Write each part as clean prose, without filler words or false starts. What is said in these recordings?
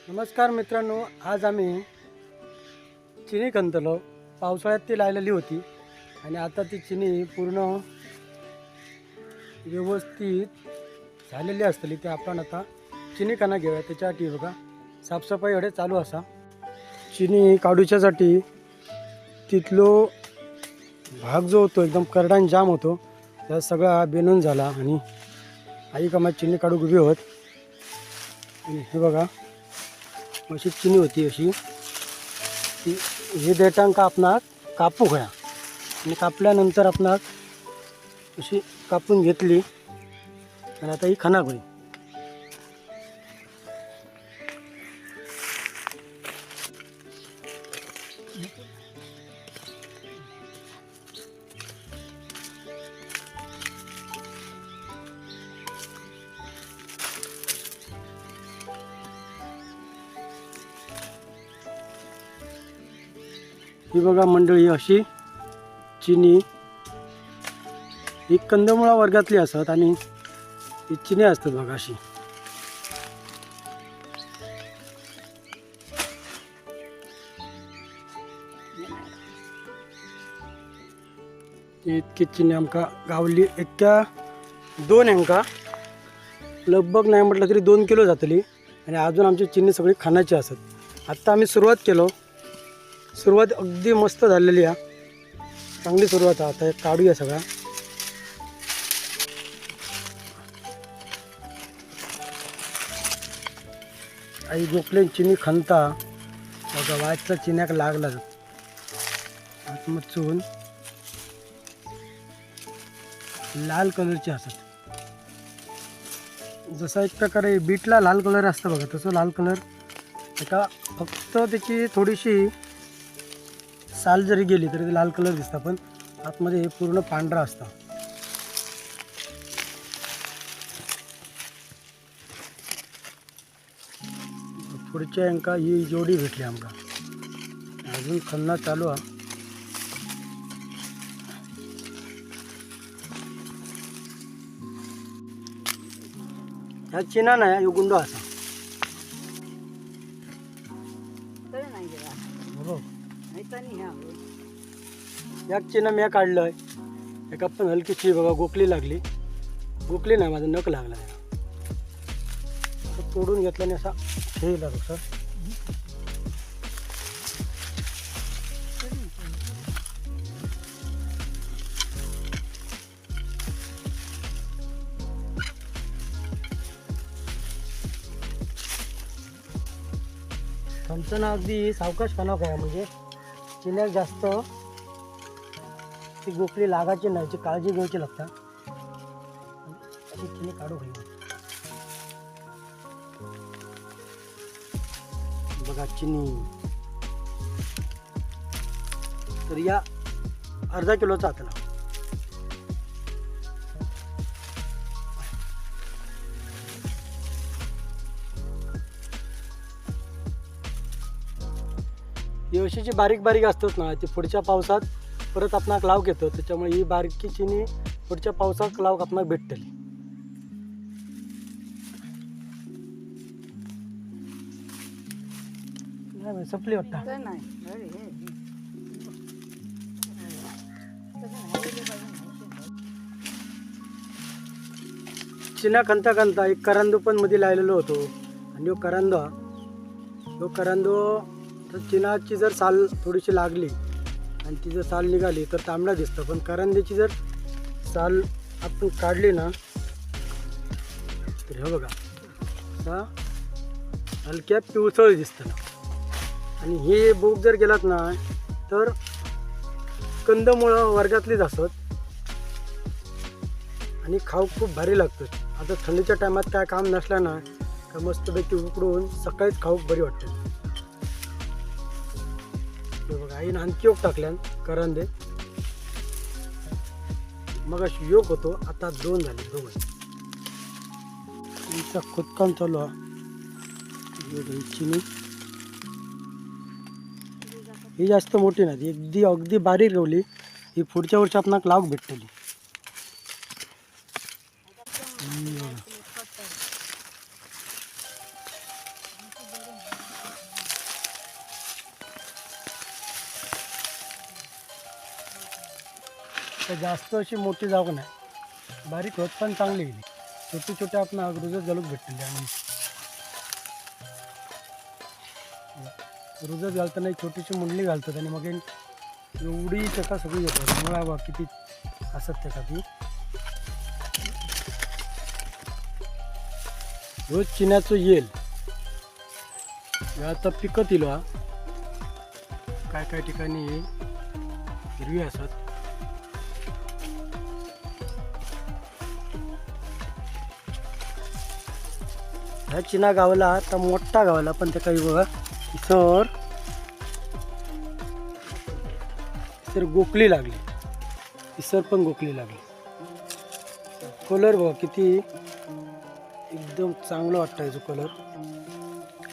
नमस्कार मित्रांनो, आज आम्ही चिनी खंतलो. पावसाळ्यात ती लायलेली होती आणि आता ती चिनी पूर्ण व्यवस्थित झालेली असतली. ते आपण आता चिनी खाना घेऊया. त्याच्यासाठी बघा साफसफाई एवढे चालू असा. चिनी काढूच्यासाठी तिथलो भाग जो होतो एकदम करडान जाम होतो, त्या सगळा बेनून झाला आणि आई कामात चिनी काढू उभी होत. आणि हे बघा अशी चिनी होती. अशी ती हे देठांका आपणाक कापू घ्या आणि कापल्यानंतर आपणाक अशी कापून घेतली आणि आता ही खाना होई. ही बघा मंडळी, अशी चिनी ही कंदमुळा वर्गातली असतात आणि ही चिनी असतात बघा अशी. इतकी चिनी आमका गावली. एक्या 2 हेंका लगभग नाही म्हटलं तरी 2 किलो जातली आणि अजून आमची चिनी सगळी खाण्याची असत. आत्ता आम्ही सुरुवात केलो. सुरुवात अगदी मस्त झालेली आहे, चांगली सुरुवात आहे. आता काढूया सगळा. आई गोखले चिनी खणता बघा, वाजचा चिन्याक लागला आतमधून लाल कलरचे असतात. जसा एक प्रकारे बीटला लाल कलर असतं बघा, तसं लाल कलर एका फक्त त्याची थोडीशी साल जरी गेली तरी ते लाल कलर दिसतं, पण आतमध्ये हे पूर्ण पांढरा असतं. पुढच्या अंका ही जोडी भेटली आमका. अजून खन्ना चालू आहे. ह्या चिना नाही, हा गुंडो असा. एक चिना मी काढलंय. एका पण हलकीशी बघा गोखली लागली. गोखली नाही, माझा नख लागला. तोडून घेतल्याने असा हे लागतो सर. खमचं अगदी सावकाश खाना काय, म्हणजे चिन्यात जास्त ती गोखली लागायची नाही, याची काळजी घ्यायची लागता. अशी चिनी काढू घ्या बघा. चिनी तर या अर्धा किलोचा हातला. ही अशीची बारीक बारीक असतात ना, ती पुढच्या पावसात परत आपणाक लावक येतो. त्याच्यामुळे ही बारीकी चिनी पुढच्या पावसात लावक आपणाक भेटतली. सपली वाटतं. चिना खंता खंता एक करांदो पण मध्ये लावलेलो होतो आणि तो करांदो तर चिनाची जर साल थोडीशी लागली आणि ती जर साल निघाली तर तांबडा दिसतं, पण करंदीची जर साल आपण काढली ना तर हे बघा असा हलक्या पिवसळ दिसतं. आणि हे बुक जर गेलात ना तर कंदमुळं वर्गातलीच असत आणि खाऊ खूप भारी लागतं. आता थंडीच्या टायमात काय काम नसलं ना का मस्तपैकी उकडून सकाळीच खाऊ बरी वाटते. बघा आईनं आणखी योग टाकल्यान करंदे. मग अशी योग होतो, आता 2 झाले. दोघं खोदकाम चालू आहे. चिनी ही जास्त मोठी नाही, अगदी बारीक रवली. ही पुढच्या वर्षी आपणाक लावक भेटतली. तर जास्त अशी मोठी जाग नाही, बारीक होत पण चांगली गेली. छोटे छोटे आपण रुजत घालूक भेटलेले आणि रुजत घालताना एक छोटीशी मुंडली घालतात आणि मग एवढी त्याचा सगळी येतात. मुळा बा किती असत त्या ती. रोज चिन्याचं येल आता पिकत येईल. काय काय ठिकाणी हिरवी असतात. ह्या चिना गावला आता मोठा गावला, पण ते काही बघा सर गोकली लागली, इसर पण गोकली लागली. कलर बघा किती एकदम चांगलं वाटतं याचा कलर.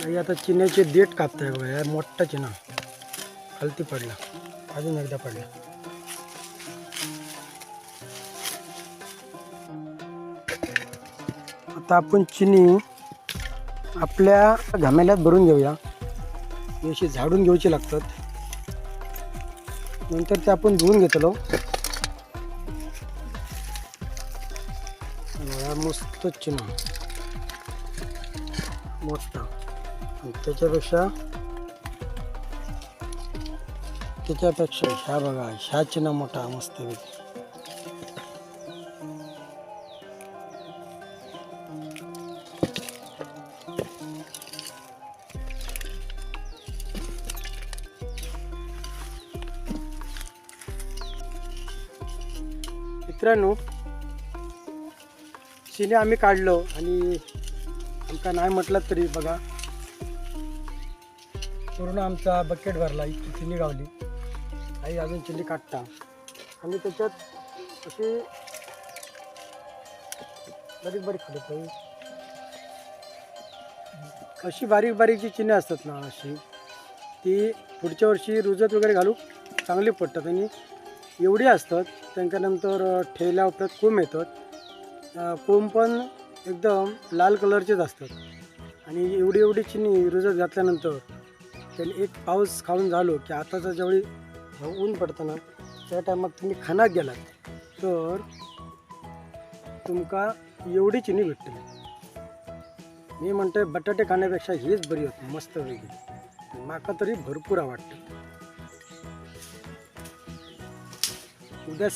आणि आता चिन्याचे देठ कापताय बघा. या मोठा चिना खालती पडला, अजून एकदा पडला. आता आपण चिनी आपल्या घामेल्यात भरून घेऊया. अशी झाडून घ्यायची लागतात. नंतर ते आपण धुवून घेतलो. मस्त चिना मोठा, त्याच्यापेक्षा ह्या बघा, ह्या चिना मोठा मस्त. मित्रांनो, चिनी आम्ही काढलो आणि आमका नाही म्हटलं तरी बघा पूर्ण आमचा बकेट भरला. इतकी चिनी गावली. आई अजून चिनी काढता आणि त्याच्यात अशी बारीक बारीक खडक अशी बारीक बारीक जी चिनी असतात ना, अशी ती पुढच्या वर्षी रुजत वगैरे घालू चांगली पडतात. आणि एवढी असतात त्यांच्यानंतर ठेवल्या उपरात कोंब येतात. कोंब पण एकदम लाल कलरचेच असतात. आणि एवढी एवढी चिनी रुजत घातल्यानंतर त्याला एक पाऊस खाऊन झालो की आताचा ज्यावेळी ऊन पडतं ना, त्या टायमात तुम्ही खानात गेलात तर तुमका एवढी चिनी भेटते. मी म्हणतोय बटाटे खाण्यापेक्षा हीच बरी होती, मस्त वेगळी. माका तरी भरपूर आवडते. उद्या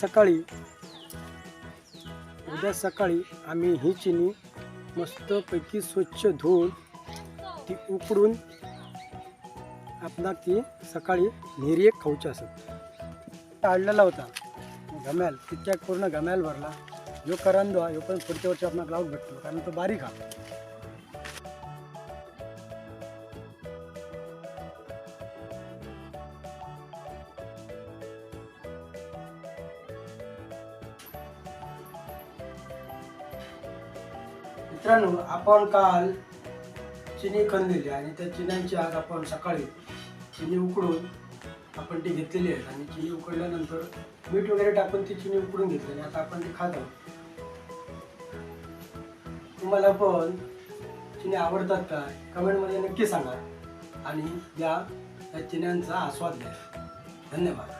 सकाळी आम्ही ही चिनी मस्तपैकी स्वच्छ धुवून ती उकडून आपणाक ती सकाळी निर्येक खाऊची असत. काढलेला होता घम्याल, तिच्या पूर्ण घम्याल भरला. जो करंदो ह्यो पण पुढच्या वर्षी आपणाक लावून भेटतो, कारण तो बारीक हा. मित्रांनो, आपण काल चिनी खणलेली आणि त्या चिन्यांची आज आपण सकाळी चिनी उकडून आपण ती घेतलेली आहे. आणि चिनी उकडल्यानंतर मीठ वगैरे टाकून ती चिनी उकडून घेतलेली. आता आपण ती खात आहोत. तुम्हाला पण चिनी आवडतात काय कमेंटमध्ये नक्की सांगा आणि या चिन्यांचा आस्वाद घ्या. धन्यवाद.